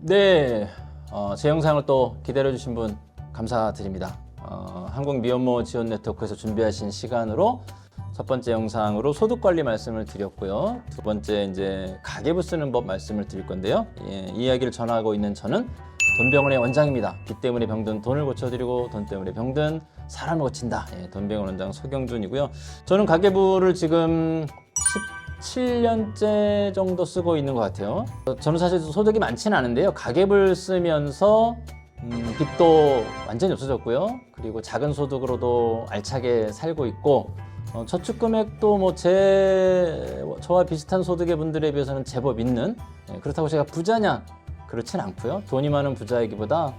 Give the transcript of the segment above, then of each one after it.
네, 제 영상을 또 기다려주신 분 감사드립니다. 한국 미혼모 지원 네트워크에서 준비하신 시간으로 첫 번째 영상으로 소득 관리 말씀을 드렸고요. 두 번째 이제 가계부 쓰는 법 말씀을 드릴 건데요. 이 이야기를 전하고 있는 저는 돈병원의 원장입니다. 빚 때문에 병든 돈을 고쳐드리고 돈 때문에 병든 사람을 고친다. 돈병원 원장 소경준이고요. 저는 가계부를 지금 17년째 정도 쓰고 있는 것 같아요. 저는 사실 소득이 많지는 않은데요. 가계부를 쓰면서 빚도 완전히 없어졌고요. 그리고 작은 소득으로도 알차게 살고 있고 저축 금액도 뭐 저와 비슷한 소득의 분들에 비해서는 제법 있는, 그렇다고 제가 부자냐? 그렇진 않고요. 돈이 많은 부자이기보다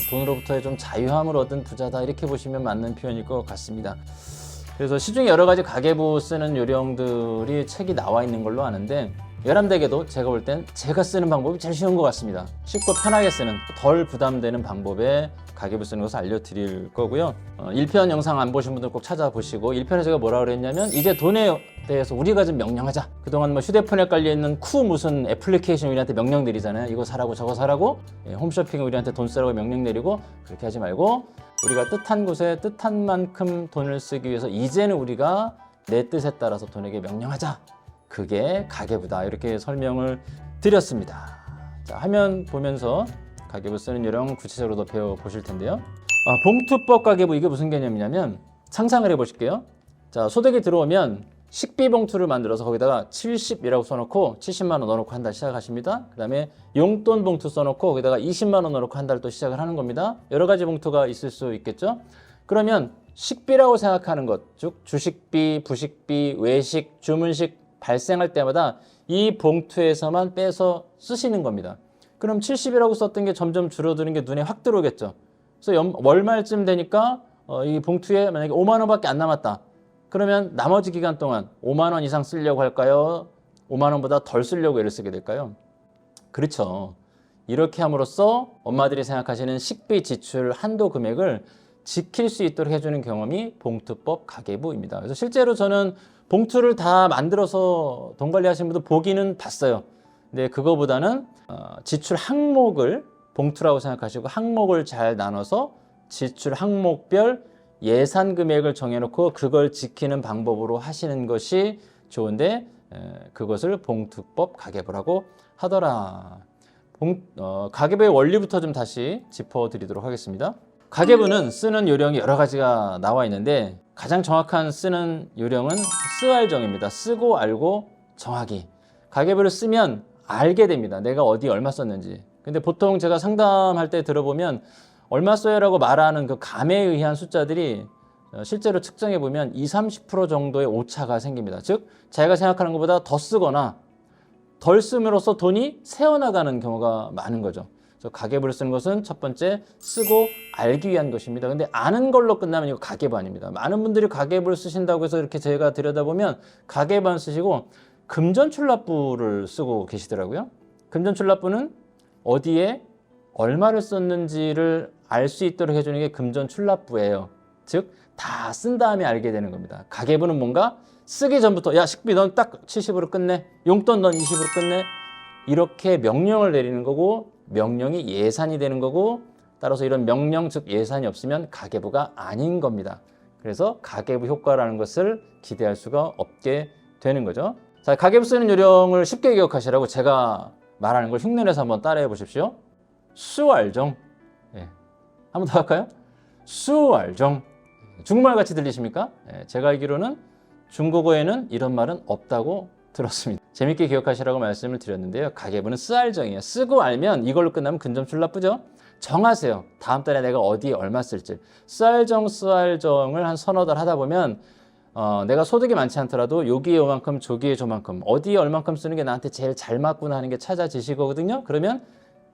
돈으로부터의 좀 자유함을 얻은 부자다, 이렇게 보시면 맞는 표현일 것 같습니다. 그래서 시중에 여러 가지 가계부 쓰는 요령들이 책이 나와 있는 걸로 아는데, 외람되게도 제가 볼 땐 제가 쓰는 방법이 제일 쉬운 것 같습니다. 쉽고 편하게 쓰는, 덜 부담되는 방법에 가계부 쓰는 것을 알려드릴 거고요. 1편 영상 안 보신 분들 꼭 찾아보시고, 1편에 제가 뭐라 그랬냐면, 이제 돈에 대해서 우리가 좀 명령하자. 그동안 뭐 휴대폰에 깔려있는 무슨 애플리케이션 우리한테 명령 내리잖아요. 이거 사라고 저거 사라고, 홈쇼핑 우리한테 돈 쓰라고 명령 내리고, 그렇게 하지 말고 우리가 뜻한 곳에 뜻한 만큼 돈을 쓰기 위해서 이제는 우리가 내 뜻에 따라서 돈에게 명령하자. 그게 가계부다, 이렇게 설명을 드렸습니다. 자, 화면 보면서 가계부 쓰는 요령 구체적으로 더 배워보실 텐데요. 봉투법 가계부, 이게 무슨 개념이냐면, 상상을 해보실게요. 자, 소득이 들어오면 식비 봉투를 만들어서 거기다가 70이라고 써놓고 70만 원 넣어놓고 한 달 시작하십니다. 그 다음에 용돈 봉투 써놓고 거기다가 20만 원 넣어놓고 한 달 또 시작을 하는 겁니다. 여러 가지 봉투가 있을 수 있겠죠. 그러면 식비라고 생각하는 것, 즉 주식비, 부식비, 외식, 주문식 발생할 때마다 이 봉투에서만 빼서 쓰시는 겁니다. 그럼 70이라고 썼던 게 점점 줄어드는 게 눈에 확 들어오겠죠. 그래서 월말쯤 되니까 이 봉투에 만약에 5만 원밖에 안 남았다. 그러면 나머지 기간 동안 5만 원 이상 쓰려고 할까요? 5만 원보다 덜 쓰려고 애를 쓰게 될까요? 그렇죠. 이렇게 함으로써 엄마들이 생각하시는 식비 지출 한도 금액을 지킬 수 있도록 해주는 경험이 봉투법 가계부입니다. 그래서 실제로 저는 봉투를 다 만들어서 돈 관리하시는 분들 보기는 봤어요. 근데 그거보다는 지출 항목을 봉투라고 생각하시고, 항목을 잘 나눠서 지출 항목별 예산 금액을 정해놓고 그걸 지키는 방법으로 하시는 것이 좋은데, 그것을 봉투법 가계부라고 하더라. 가계부의 원리부터 좀 다시 짚어드리도록 하겠습니다. 가계부는 쓰는 요령이 여러 가지가 나와 있는데, 가장 정확한 쓰는 요령은 쓰알정입니다. 쓰고 알고 정하기. 가계부를 쓰면 알게 됩니다. 내가 어디 얼마 썼는지. 근데 보통 제가 상담할 때 들어보면 얼마 써요라고 말하는 그 감에 의한 숫자들이 실제로 측정해 보면 20-30% 정도의 오차가 생깁니다. 즉 자기가 생각하는 것보다 더 쓰거나 덜 씀으로써 돈이 새어나가는 경우가 많은 거죠. 그래서 가계부를 쓰는 것은 첫 번째, 쓰고 알기 위한 것입니다. 근데 아는 걸로 끝나면 이거 가계부 아닙니다. 많은 분들이 가계부를 쓰신다고 해서 이렇게 제가 들여다보면 가계부 안 쓰시고 금전출납부를 쓰고 계시더라고요. 금전출납부는 어디에 얼마를 썼는지를 알 수 있도록 해주는 게 금전출납부예요. 즉 다 쓴 다음에 알게 되는 겁니다. 가계부는 뭔가 쓰기 전부터, 야 식비 넌 딱 70으로 끝내, 용돈 넌 20으로 끝내, 이렇게 명령을 내리는 거고, 명령이 예산이 되는 거고, 따라서 이런 명령 즉 예산이 없으면 가계부가 아닌 겁니다. 그래서 가계부 효과라는 것을 기대할 수가 없게 되는 거죠. 자, 가계부 쓰는 요령을 쉽게 기억하시라고 제가 말하는 걸 흉내내서 한번 따라해 보십시오. 수알정. 한번 더 할까요? 수알정. 중국말 같이 들리십니까? 제가 알기로는 중국어에는 이런 말은 없다고 들었습니다. 재밌게 기억하시라고 말씀을 드렸는데요. 가계부는 쓰알정이에요. 쓰고 알면 이걸로 끝나면 금전출납부죠. 정하세요. 다음 달에 내가 어디에 얼마 쓸지. 쓰알정을 한 서너 달 하다 보면 내가 소득이 많지 않더라도 여기에 요만큼, 저기에 저만큼, 어디에 얼만큼 쓰는 게 나한테 제일 잘 맞구나 하는 게 찾아지시거든요. 그러면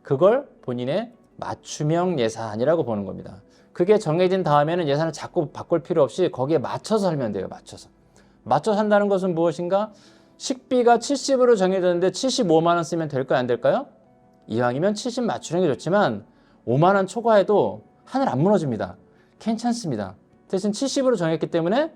그걸 본인의 맞춤형 예산이라고 보는 겁니다. 그게 정해진 다음에는 예산을 자꾸 바꿀 필요 없이 거기에 맞춰서 살면 돼요. 맞춰서 한다는 것은 무엇인가? 식비가 70으로 정해졌는데 75만 원 쓰면 될까요? 안 될까요? 이왕이면 70 맞추는 게 좋지만 5만 원 초과해도 하늘 안 무너집니다. 괜찮습니다. 대신 70으로 정했기 때문에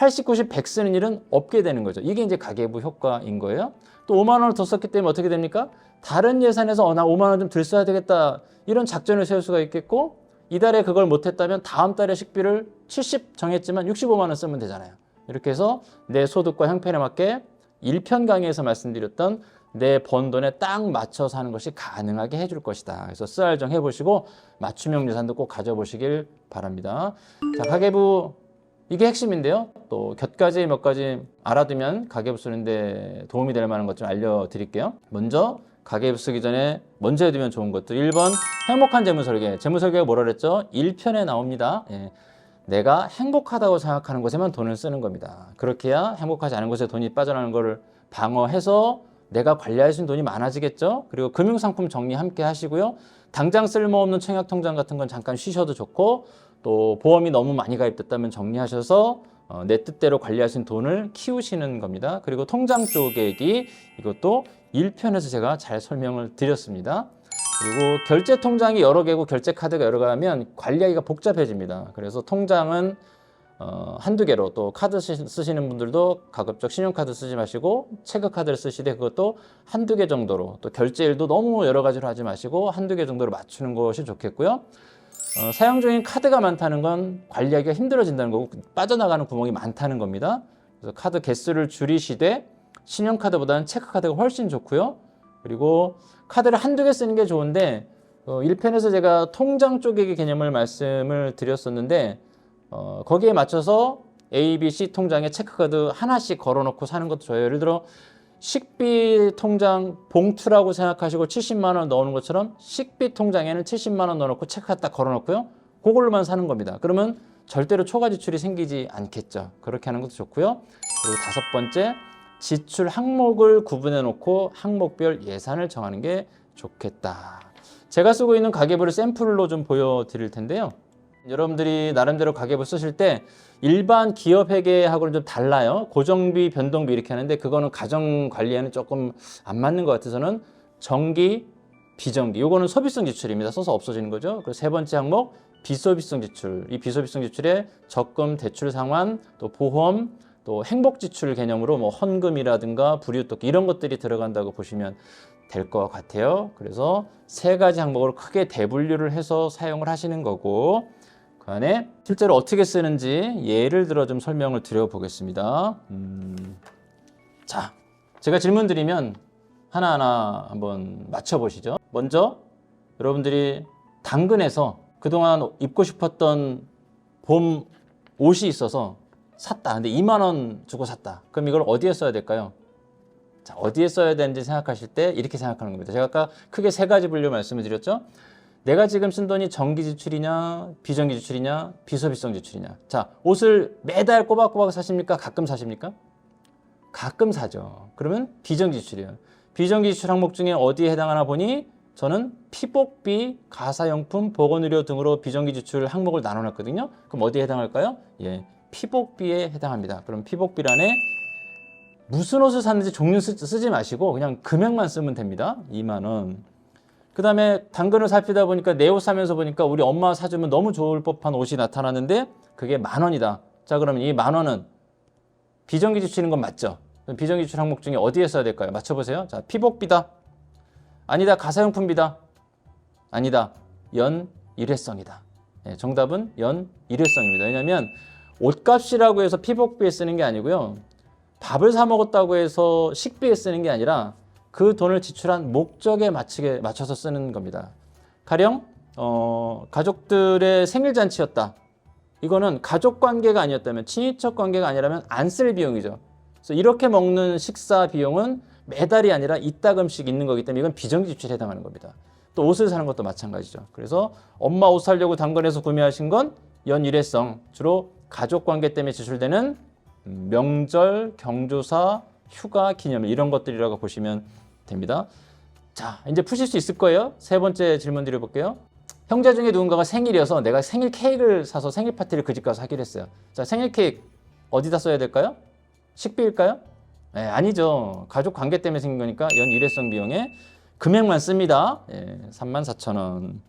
80, 90, 100 쓰는 일은 없게 되는 거죠. 이게 이제 가계부 효과인 거예요. 또 5만 원을 더 썼기 때문에 어떻게 됩니까? 다른 예산에서 나 5만 원 좀 덜 써야 되겠다. 이런 작전을 세울 수가 있겠고 이달에 그걸 못했다면 다음 달에 식비를 70 정했지만 65만 원 쓰면 되잖아요. 이렇게 해서 내 소득과 형편에 맞게 1편 강의에서 말씀드렸던 내 번 돈에 딱 맞춰서 하는 것이 가능하게 해줄 것이다. 그래서 쓰알정 해보시고 맞춤형 예산도 꼭 가져보시길 바랍니다. 자, 가계부 이게 핵심인데요. 또 곁가지 몇 가지 알아두면 가계부 쓰는데 도움이 될 만한 것 좀 알려드릴게요. 먼저 가계부 쓰기 전에 먼저 해두면 좋은 것들 1번 행복한 재무설계. 재무설계가 뭐라 그랬죠? 1편에 나옵니다. 예. 내가 행복하다고 생각하는 곳에만 돈을 쓰는 겁니다. 그렇게 해야 행복하지 않은 곳에 돈이 빠져나가는 것을 방어해서 내가 관리할 수 있는 돈이 많아지겠죠. 그리고 금융상품 정리 함께 하시고요. 당장 쓸모없는 청약통장 같은 건 잠깐 쉬셔도 좋고 또 보험이 너무 많이 가입됐다면 정리하셔서 내 뜻대로 관리할 수 있는 돈을 키우시는 겁니다. 그리고 통장 쪼개기 이것도 1편에서 제가 잘 설명을 드렸습니다. 그리고 결제 통장이 여러 개고 결제 카드가 여러 개면 관리하기가 복잡해집니다. 그래서 통장은 한두 개로 또 카드 쓰시는 분들도 가급적 신용카드 쓰지 마시고 체크카드를 쓰시되 그것도 한두 개 정도로 또 결제일도 너무 여러 가지로 하지 마시고 한두 개 정도로 맞추는 것이 좋겠고요. 사용 중인 카드가 많다는 건 관리하기가 힘들어진다는 거고 빠져나가는 구멍이 많다는 겁니다. 그래서 카드 개수를 줄이시되 신용카드보다는 체크카드가 훨씬 좋고요. 그리고 카드를 한두 개 쓰는 게 좋은데 1편에서 제가 통장 쪼개기 개념을 말씀을 드렸었는데 거기에 맞춰서 A, B, C 통장에 체크카드 하나씩 걸어놓고 사는 것도 좋아요. 예를 들어 식비 통장 봉투라고 생각하시고 70만 원 넣는 것처럼 식비 통장에는 70만 원 넣어놓고 체크카드 딱 걸어놓고요. 그걸로만 사는 겁니다. 그러면 절대로 초과 지출이 생기지 않겠죠. 그렇게 하는 것도 좋고요. 그리고 다섯 번째, 지출 항목을 구분해 놓고 항목별 예산을 정하는 게 좋겠다. 제가 쓰고 있는 가계부를 샘플로 좀 보여드릴 텐데요. 여러분들이 나름대로 가계부 쓰실 때 일반 기업 회계하고는 좀 달라요. 고정비, 변동비 이렇게 하는데 그거는 가정 관리에는 조금 안 맞는 것 같아서는 정기, 비정기. 요거는 소비성 지출입니다. 써서 없어지는 거죠. 그리고 세 번째 항목 비소비성 지출. 이 비소비성 지출에 적금, 대출 상환, 또 보험, 또 행복 지출 개념으로 뭐 헌금이라든가 불이웃돕기 이런 것들이 들어간다고 보시면 될 것 같아요. 그래서 세 가지 항목으로 크게 대분류를 해서 사용을 하시는 거고 그 안에 실제로 어떻게 쓰는지 예를 들어 좀 설명을 드려보겠습니다. 자, 제가 질문 드리면 하나하나 한번 맞춰보시죠. 먼저 여러분들이 당근에서 그동안 입고 싶었던 봄 옷이 있어서 샀다. 근데 2만 원 주고 샀다. 그럼 이걸 어디에 써야 될까요? 자, 어디에 써야 되는지 생각하실 때 이렇게 생각하는 겁니다. 제가 아까 크게 세 가지 분류 말씀을 드렸죠. 내가 지금 쓴 돈이 정기 지출이냐, 비정기 지출이냐, 비소비성 지출이냐. 자, 옷을 매달 꼬박꼬박 사십니까? 가끔 사십니까? 가끔 사죠. 그러면 비정기 지출이에요. 비정기 지출 항목 중에 어디에 해당하나 보니 저는 피복비, 가사용품, 보건의료 등으로 비정기 지출 항목을 나눠놨거든요. 그럼 어디에 해당할까요? 예, 피복비에 해당합니다. 그럼 피복비란에 무슨 옷을 샀는지 종류 쓰지 마시고 그냥 금액만 쓰면 됩니다. 2만 원. 그 다음에 당근을 살피다 보니까 내 옷 사면서 보니까 우리 엄마 사주면 너무 좋을 법한 옷이 나타나는데 그게 10,000원이다. 자, 그러면 이 10,000원은 비정기 지출인 건 맞죠? 그럼 비정기 지출 항목 중에 어디에 써야 될까요? 맞춰보세요. 자, 피복비다. 아니다. 가사용품비다. 아니다. 연 일회성이다. 네, 정답은 연 일회성입니다. 왜냐하면 옷값이라고 해서 피복비에 쓰는 게 아니고요. 밥을 사 먹었다고 해서 식비에 쓰는 게 아니라 그 돈을 지출한 목적에 맞춰서 쓰는 겁니다. 가령 가족들의 생일잔치였다. 이거는 가족관계가 아니었다면, 친인척 관계가 아니라면 안 쓸 비용이죠. 그래서 이렇게 먹는 식사 비용은 매달이 아니라 이따금씩 있는 거기 때문에 이건 비정기 지출에 해당하는 겁니다. 또 옷을 사는 것도 마찬가지죠. 그래서 엄마 옷 사려고 당근에서 구매하신 건 연일회성, 주로 가족관계 때문에 지출되는 명절, 경조사, 휴가, 기념일 이런 것들이라고 보시면 됩니다. 자, 이제 푸실 수 있을 거예요. 세 번째 질문 드려볼게요. 형제 중에 누군가가 생일이어서 내가 생일 케이크를 사서 생일 파티를 그 집 가서 하기로 했어요. 자, 생일 케이크 어디다 써야 될까요? 식비일까요? 네, 아니죠. 가족 관계 때문에 생긴 거니까 연 일회성 비용에 금액만 씁니다. 34,000원.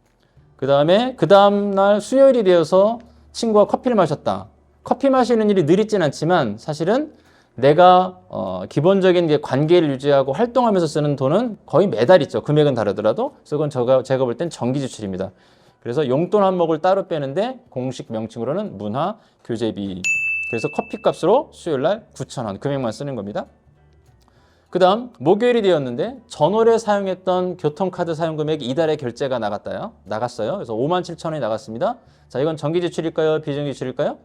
그 다음에 그 다음날 수요일이 되어서 친구와 커피를 마셨다. 커피 마시는 일이 늘 있진 않지만 사실은 내가 기본적인 관계를 유지하고 활동하면서 쓰는 돈은 거의 매달 있죠. 금액은 다르더라도. 그래서 그건 제가 볼 땐 정기 지출입니다. 그래서 용돈 한몫을 따로 빼는데 공식 명칭으로는 문화 교재비. 그래서 커피값으로 수요일 날 9,000원 금액만 쓰는 겁니다. 그 다음 목요일이 되었는데 전월에 사용했던 교통카드 사용 금액이 이달에 결제가 나갔어요. 그래서 57,000원이 나갔습니다. 자, 이건 정기 지출일까요? 비정기 지출일까요?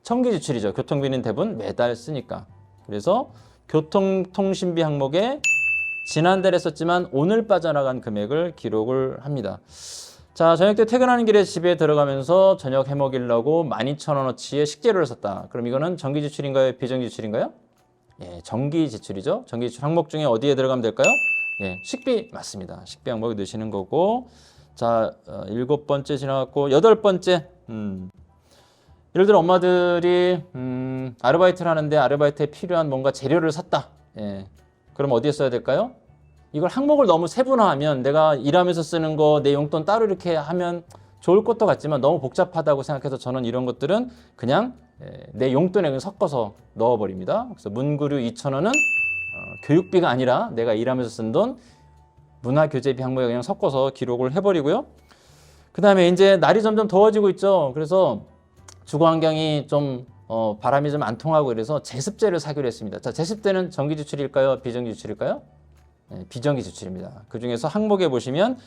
정기 지출이죠. 교통비는 대부분 매달 쓰니까. 그래서 교통통신비 항목에 지난달에 썼지만 오늘 빠져나간 금액을 기록을 합니다. 자, 저녁 때 퇴근하는 길에 집에 들어가면서 저녁 해먹이려고 12,000원어치의 식재료를 샀다. 그럼 이거는 정기 지출인가요? 비정기 지출인가요? 예, 정기 지출이죠. 정기 지출 항목 중에 어디에 들어가면 될까요? 예, 식비 맞습니다. 식비 항목에 넣으시는 거고. 자, 7번째 지나갔고 8번째. 예를 들어 엄마들이 아르바이트를 하는데 아르바이트에 필요한 뭔가 재료를 샀다. 예, 그럼 어디에 써야 될까요? 이걸 항목을 너무 세분화하면 내가 일하면서 쓰는 거, 내 용돈 따로 이렇게 하면 좋을 것도 같지만 너무 복잡하다고 생각해서 저는 이런 것들은 그냥 내 용돈에 섞어서 넣어버립니다. 그래서 문구류 2,000원은 교육비가 아니라 내가 일하면서 쓴 돈, 문화교재비 항목에 그냥 섞어서 기록을 해버리고요. 그 다음에 이제 날이 점점 더워지고 있죠. 그래서 주거 환경이 좀 바람이 좀 안 통하고 이래서 제습제를 사기로 했습니다. 자, 제습제는 정기 지출일까요? 비정기 지출일까요? 네, 비정기 지출입니다. 그 중에서 항목에 보시면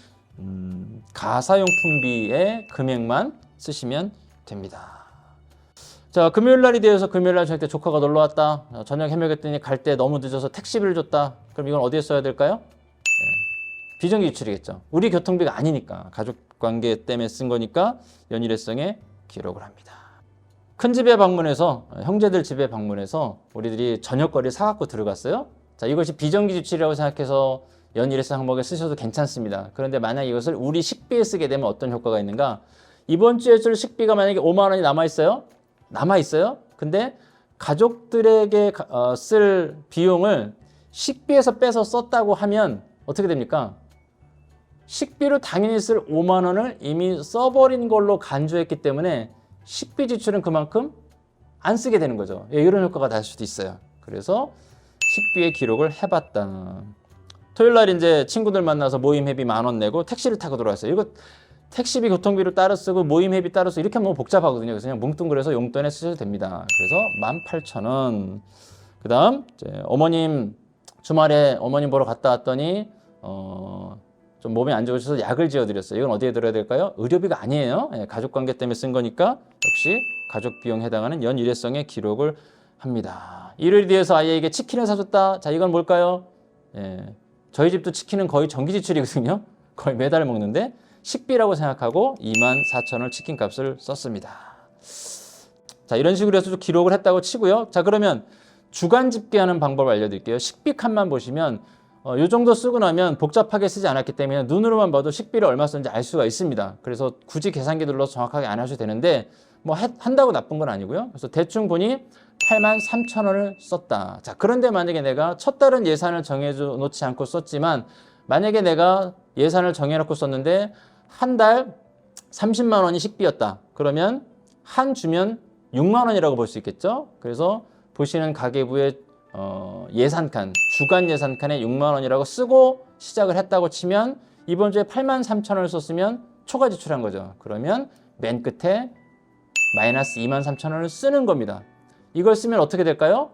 가사용품비의 금액만 쓰시면 됩니다. 자, 금요일 날이 되어서 금요일 날 저녁 때 조카가 놀러 왔다. 저녁 해먹였더니 갈 때 너무 늦어서 택시비를 줬다. 그럼 이건 어디에 써야 될까요? 네, 비정기 지출이겠죠. 우리 교통비가 아니니까 가족 관계 때문에 쓴 거니까 연일회성에 기록을 합니다. 큰 집에 방문해서 형제들 집에 방문해서 우리들이 저녁거리 사갖고 들어갔어요. 자, 이것이 비정기 지출이라고 생각해서 연일회성 항목에 쓰셔도 괜찮습니다. 그런데 만약 이것을 우리 식비에 쓰게 되면 어떤 효과가 있는가? 이번 주에 쓸 식비가 만약에 5만 원이 남아있어요. 근데 가족들에게 쓸 비용을 식비에서 빼서 썼다고 하면 어떻게 됩니까? 식비로 당연히 쓸 5만 원을 이미 써버린 걸로 간주했기 때문에 식비 지출은 그만큼 안 쓰게 되는 거죠. 예, 이런 효과가 날 수도 있어요. 그래서 식비의 기록을 해봤다. 토요일 날 이제 친구들 만나서 모임 회비 10,000원 내고 택시를 타고 들어왔어요. 이거 택시비 교통비를 따로 쓰고 모임 회비 따로 쓰고 이렇게 하면 너무 복잡하거든요. 그래서 그냥 뭉뚱그려서 용돈에 쓰셔도 됩니다. 그래서 18,000원. 그 다음 어머님 주말에 어머님 보러 갔다 왔더니 좀 몸이 안 좋으셔서 약을 지어드렸어요. 이건 어디에 들어야 될까요? 의료비가 아니에요. 예, 가족관계 때문에 쓴 거니까 역시 가족 비용 해당하는 연일회성에 기록을 합니다. 일요일 뒤에서 아이에게 치킨을 사줬다. 자, 이건 뭘까요? 예, 저희 집도 치킨은 거의 정기 지출이거든요. 거의 매달 먹는데 식비라고 생각하고 24,000원 치킨 값을 썼습니다. 자, 이런 식으로 해서 기록을 했다고 치고요. 자, 그러면 주간 집계하는 방법을 알려드릴게요. 식비 칸만 보시면 이 정도 쓰고 나면 복잡하게 쓰지 않았기 때문에 눈으로만 봐도 식비를 얼마 썼는지 알 수가 있습니다. 그래서 굳이 계산기 눌러서 정확하게 안 하셔도 되는데 뭐 한다고 나쁜 건 아니고요. 그래서 대충 보니 83,000원을 썼다. 자, 그런데 만약에 내가 첫 달은 예산을 정해놓지 않고 썼지만 만약에 내가 예산을 정해놓고 썼는데 한 달 30만 원이 식비였다. 그러면 한 주면 6만 원이라고 볼 수 있겠죠. 그래서 보시는 가계부의 예산칸, 주간 예산칸에 6만 원이라고 쓰고 시작을 했다고 치면 이번 주에 83,000원을 썼으면 초과 지출한 거죠. 그러면 맨 끝에 마이너스 23,000원을 쓰는 겁니다. 이걸 쓰면 어떻게 될까요?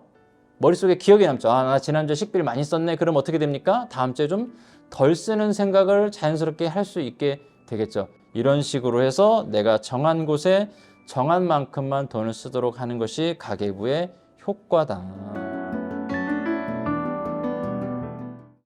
머릿속에 기억이 남죠. 아, 나 지난주에 식비를 많이 썼네. 그럼 어떻게 됩니까? 다음 주에 좀 덜 쓰는 생각을 자연스럽게 할 수 있게 되겠죠. 이런 식으로 해서 내가 정한 곳에 정한 만큼만 돈을 쓰도록 하는 것이 가계부의 효과다.